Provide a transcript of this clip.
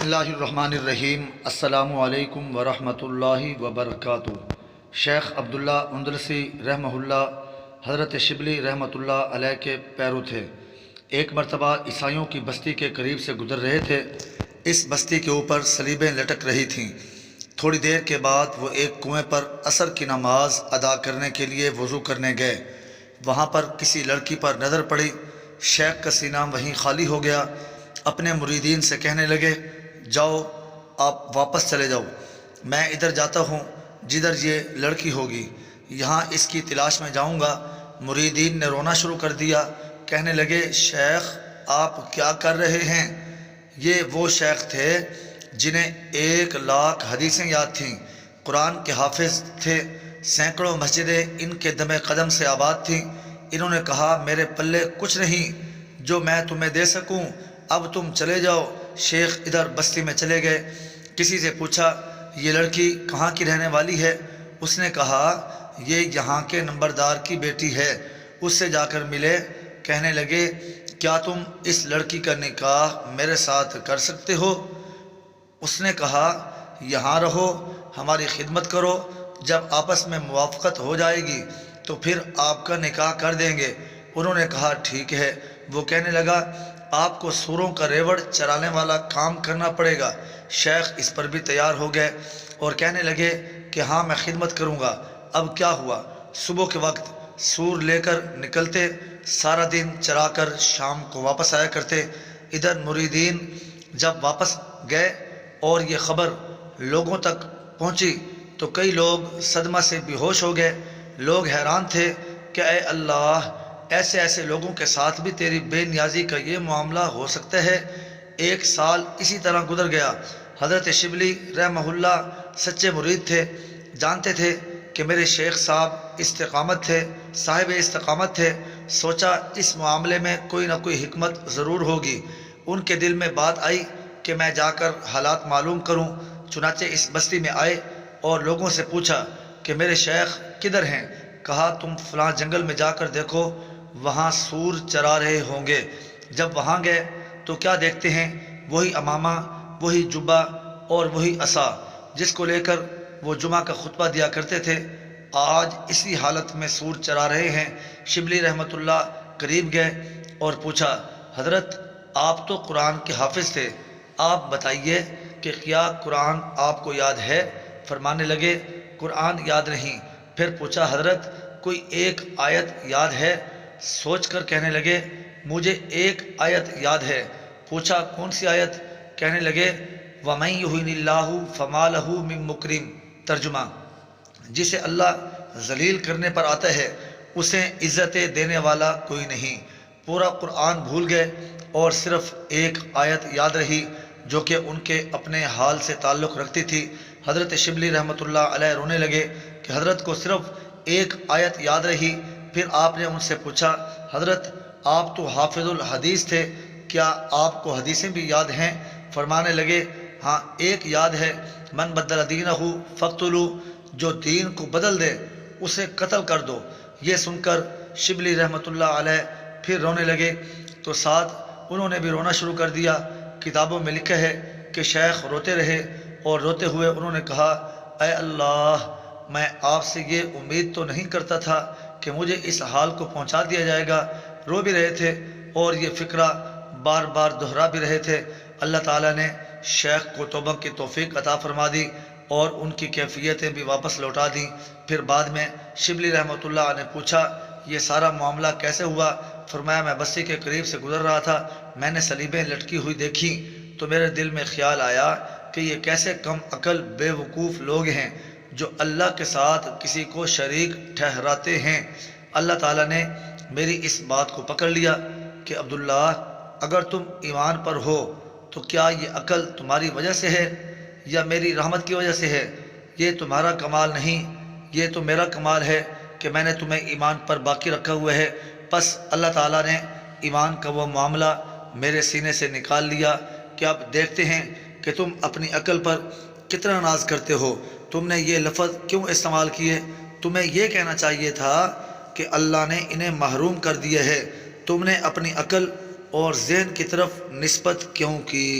اللہ الرحمن الرحیم۔ السلام علیکم ورحمۃ اللہ وبرکاتہ۔ شیخ عبداللہ اندلسی رحمہ اللہ حضرت شبلی رحمۃ اللہ علیہ کے پیرو تھے۔ ایک مرتبہ عیسائیوں کی بستی کے قریب سے گزر رہے تھے۔ اس بستی کے اوپر صلیبیں لٹک رہی تھیں۔ تھوڑی دیر کے بعد وہ ایک کنویں پر عصر کی نماز ادا کرنے کے لیے وضو کرنے گئے۔ وہاں پر کسی لڑکی پر نظر پڑی۔ شیخ کا سینہ وہیں خالی ہو گیا۔ اپنے مریدین سے کہنے لگے، جاؤ آپ واپس چلے جاؤ، میں ادھر جاتا ہوں جدھر یہ لڑکی ہوگی، یہاں اس کی تلاش میں جاؤں گا۔ مریدین نے رونا شروع کر دیا، کہنے لگے، شیخ آپ کیا کر رہے ہیں؟ یہ وہ شیخ تھے جنہیں 1,00,000 حدیثیں یاد تھیں، قرآن کے حافظ تھے، سینکڑوں مسجدیں ان کے دم قدم سے آباد تھیں۔ انہوں نے کہا، میرے پلے کچھ نہیں جو میں تمہیں دے سکوں، اب تم چلے جاؤ۔ شیخ ادھر بستی میں چلے گئے۔ کسی سے پوچھا، یہ لڑکی کہاں کی رہنے والی ہے؟ اس نے کہا، یہ یہاں کے نمبردار کی بیٹی ہے، اس سے جا کر ملے۔ کہنے لگے، کیا تم اس لڑکی کا نکاح میرے ساتھ کر سکتے ہو؟ اس نے کہا، یہاں رہو، ہماری خدمت کرو، جب آپس میں موافقت ہو جائے گی تو پھر آپ کا نکاح کر دیں گے۔ انہوں نے کہا، ٹھیک ہے۔ وہ کہنے لگا، آپ کو سوروں کا ریوڑ چرانے والا کام کرنا پڑے گا۔ شیخ اس پر بھی تیار ہو گئے اور کہنے لگے کہ ہاں میں خدمت کروں گا۔ اب کیا ہوا، صبح کے وقت سور لے کر نکلتے، سارا دن چرا کر شام کو واپس آیا کرتے۔ ادھر مریدین جب واپس گئے اور یہ خبر لوگوں تک پہنچی تو کئی لوگ صدمہ سے بے ہوش ہو گئے۔ لوگ حیران تھے کہ اے اللہ، ایسے ایسے لوگوں کے ساتھ بھی تیری بے نیازی کا یہ معاملہ ہو سکتا ہے۔ 1 سال اسی طرح گزر گیا۔ حضرت شبلی رحمہ اللہ سچے مرید تھے، جانتے تھے کہ میرے شیخ صاحب صاحب استقامت تھے۔ سوچا اس معاملے میں کوئی نہ کوئی حکمت ضرور ہوگی۔ ان کے دل میں بات آئی کہ میں جا کر حالات معلوم کروں۔ چنانچہ اس بستی میں آئے اور لوگوں سے پوچھا کہ میرے شیخ کدھر ہیں؟ کہا، تم فلاں جنگل میں جا کر دیکھو، وہاں سور چرا رہے ہوں گے۔ جب وہاں گئے تو کیا دیکھتے ہیں، وہی امامہ، وہی جبہ اور وہی عصا جس کو لے کر وہ جمعہ کا خطبہ دیا کرتے تھے، آج اسی حالت میں سور چرا رہے ہیں۔ شبلی رحمۃ اللہ قریب گئے اور پوچھا، حضرت آپ تو قرآن کے حافظ تھے، آپ بتائیے کہ کیا قرآن آپ کو یاد ہے؟ فرمانے لگے، قرآن یاد نہیں۔ پھر پوچھا، حضرت کوئی ایک آیت یاد ہے؟ سوچ کر کہنے لگے، مجھے ایک آیت یاد ہے۔ پوچھا، کون سی آیت؟ کہنے لگے، وَمَن يُهِنِ اللَّهُ فَمَا لَهُ مِن مُكْرِمٍ۔ ترجمہ، جسے اللہ ذلیل کرنے پر آتا ہے اسے عزت دینے والا کوئی نہیں۔ پورا قرآن بھول گئے اور صرف ایک آیت یاد رہی جو کہ ان کے اپنے حال سے تعلق رکھتی تھی۔ حضرت شبلی رحمۃ اللہ علیہ رونے لگے کہ حضرت کو صرف ایک آیت یاد رہی۔ پھر آپ نے ان سے پوچھا، حضرت آپ تو حافظ الحدیث تھے، کیا آپ کو حدیثیں بھی یاد ہیں؟ فرمانے لگے، ہاں ایک یاد ہے، من بدل دینہ فاقتلوا، جو دین کو بدل دے اسے قتل کر دو۔ یہ سن کر شبلی رحمۃ اللہ علیہ پھر رونے لگے تو ساتھ انہوں نے بھی رونا شروع کر دیا۔ کتابوں میں لکھا ہے کہ شیخ روتے رہے اور روتے ہوئے انہوں نے کہا، اے اللہ، میں آپ سے یہ امید تو نہیں کرتا تھا کہ مجھے اس حال کو پہنچا دیا جائے گا۔ رو بھی رہے تھے اور یہ فقرہ بار بار دہرا بھی رہے تھے۔ اللہ تعالیٰ نے شیخ کو توبہ کی توفیق عطا فرما دی اور ان کی کیفیتیں بھی واپس لوٹا دیں۔ پھر بعد میں شبلی رحمۃ اللہ نے پوچھا، یہ سارا معاملہ کیسے ہوا؟ فرمایا، میں بستی کے قریب سے گزر رہا تھا، میں نے صلیبیں لٹکی ہوئی دیکھیں تو میرے دل میں خیال آیا کہ یہ کیسے کم عقل بے وقوف لوگ ہیں جو اللہ کے ساتھ کسی کو شریک ٹھہراتے ہیں۔ اللہ تعالیٰ نے میری اس بات کو پکڑ لیا کہ عبداللہ، اگر تم ایمان پر ہو تو کیا یہ عقل تمہاری وجہ سے ہے یا میری رحمت کی وجہ سے ہے؟ یہ تمہارا کمال نہیں، یہ تو میرا کمال ہے کہ میں نے تمہیں ایمان پر باقی رکھا ہوا ہے۔ پس اللہ تعالیٰ نے ایمان کا وہ معاملہ میرے سینے سے نکال لیا کہ اب دیکھتے ہیں کہ تم اپنی عقل پر کتنا ناز کرتے ہو۔ تم نے یہ لفظ کیوں استعمال کیے؟ تمہیں یہ کہنا چاہیے تھا کہ اللہ نے انہیں محروم کر دیا ہے۔ تم نے اپنی عقل اور ذہن کی طرف نسبت کیوں کی؟